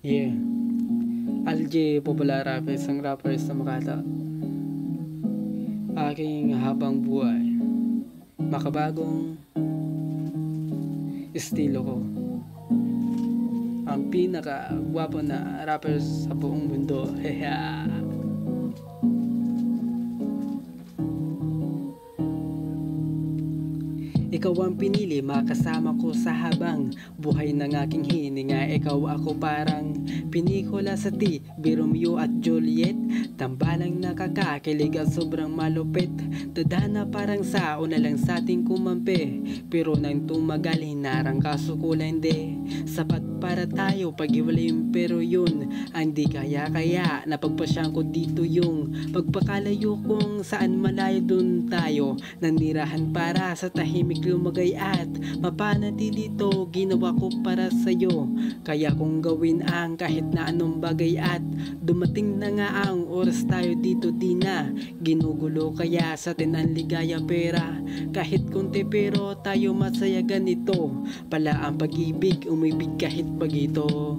Yeah, LJ Popular Rapper, isang rapper sa Makata. Aking habang buhay, makabagong estilo ko. Ang pinaka gwapo na rapper sa buong mundo. Heya. Ikaw ang pinili, makasama ko sa habang buhay ng aking hininga. Ikaw ako parang pinikula sa TV, Romeo at Juliet. Tambalang nakakakilig at sobrang malupit. Tadhana parang sa una lang sa ating kumampi, pero nang tumagal hinarang kasukula hindi sapat para tayo pag-iwalayin. Pero yun ang di kaya napagpasyang ko dito yung pagpakalayo kung saan malayo dun tayo nanirahan para sa tahimik lumagay at mapanatili dito. Ginawa ko para sa'yo, kaya kung gawin ang kahit na anong bagay at dumating na nga ang oras tayo dito di na ginugulo. Kaya sa atin ang ligaya pera kahit konti, pero tayo masaya ganito pala ang pag-ibig, umibig kahit bagito.